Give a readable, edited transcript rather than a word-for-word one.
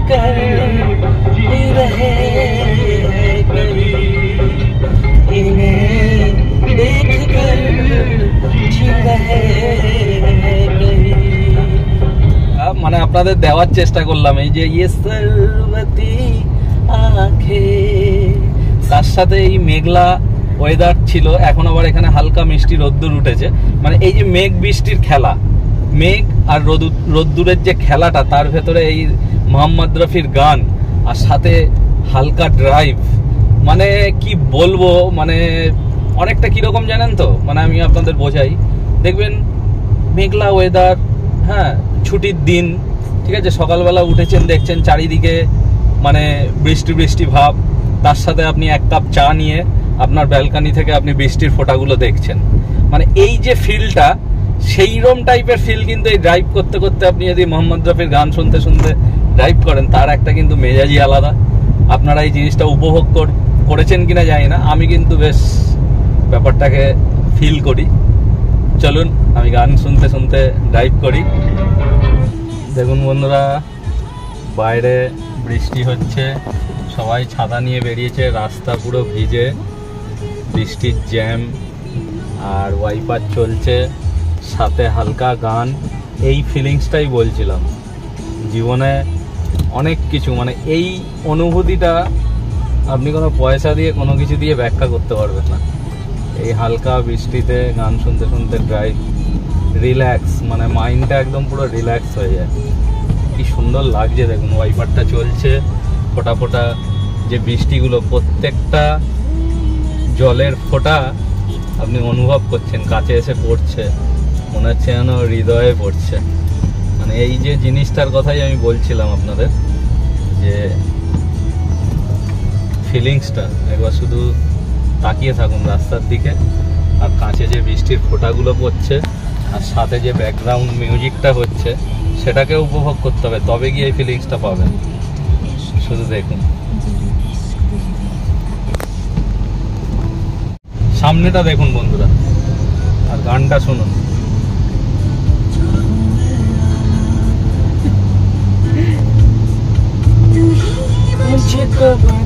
कर ही रहे इन्हें देख कर जी रहे মানে আপনাদের দেওয়ার চেষ্টা করলাম এই যে ইয়ে সরবতি আঁখে, তার সাথে এই মেঘলা ওয়েদার ছিল, এখন আবার এখানে হালকা মিষ্টি রোদ্দুর উঠেছে। মানে এই যে মেঘ বৃষ্টির খেলা, মেঘ আর রোদ্দুরের যে খেলাটা, তার ভেতরে এই মোহাম্মদ রফির গান আর সাথে হালকা ড্রাইভ, মানে কি বলবো, মানে অনেকটা কিরকম জানেন তো, মানে আমি আপনাদের বোঝাই। দেখবেন মেঘলা ওয়েদার, হ্যাঁ ছুটির দিন, ঠিক আছে, সকালবেলা উঠেছেন দেখছেন চারিদিকে মানে বৃষ্টি বৃষ্টি ভাব, তার সাথে আপনি এক কাপ চা নিয়ে আপনার ব্যালকানি থেকে আপনি বৃষ্টির ফোঁটাগুলো দেখছেন। মানে এই যে ফিলটা, সেইরকম টাইপের ফিল কিন্তু এই ড্রাইভ করতে করতে আপনি যদি মোহাম্মদ রফির গান শুনতে শুনতে ড্রাইভ করেন, তার একটা কিন্তু মেজাজই আলাদা। আপনারা এই জিনিসটা উপভোগ করেছেন কিনা জানি না, আমি কিন্তু বেশ ব্যাপারটাকে ফিল করি। চলুন আমি গান শুনতে শুনতে ড্রাইভ করি। দেখুন বন্ধুরা, বাইরে বৃষ্টি হচ্ছে, সবাই ছাতা নিয়ে বেরিয়েছে, রাস্তা পুরো ভিজে, বৃষ্টির জ্যাম আর ওয়াইপার চলছে, সাথে হালকা গান। এই ফিলিংসটাই বলছিলাম, জীবনে অনেক কিছু, মানে এই অনুভূতিটা আপনি কোনো পয়সা দিয়ে কোনো কিছু দিয়ে ব্যাখ্যা করতে পারবেন না। এই হালকা বৃষ্টিতে গান শুনতে শুনতে ড্রাইভ, রিল্যাক্স, মানে মাইন্ডটা একদম পুরো রিল্যাক্স হয়ে যায়। কি সুন্দর লাগছে দেখুন, ওয়াইপারটা চলছে, ফোঁটা ফোঁটা যে বৃষ্টিগুলো, প্রত্যেকটা জলের ফোঁটা আপনি অনুভব করছেন, কাছে এসে পড়ছে, মনে হচ্ছে যেন হৃদয়ে পড়ছে। মানে এই যে জিনিসটার কথাই আমি বলছিলাম আপনাদের, যে ফিলিংসটা একবার শুধু তাকিয়ে থাকুন রাস্তার দিকে, আর কাছে যে বৃষ্টির ফোঁটাগুলো পড়ছে আর সাথে যে ব্যাকগ্রাউন্ড মিউজিকটা হচ্ছে, সেটাকে উপভোগ করতে হবে, তবে গিয়ে এই ফিলিংসটা পাবেন। শুধু দেখুন, সামনেটা দেখুন বন্ধুরা, আর গানটা শুনুন। मुझको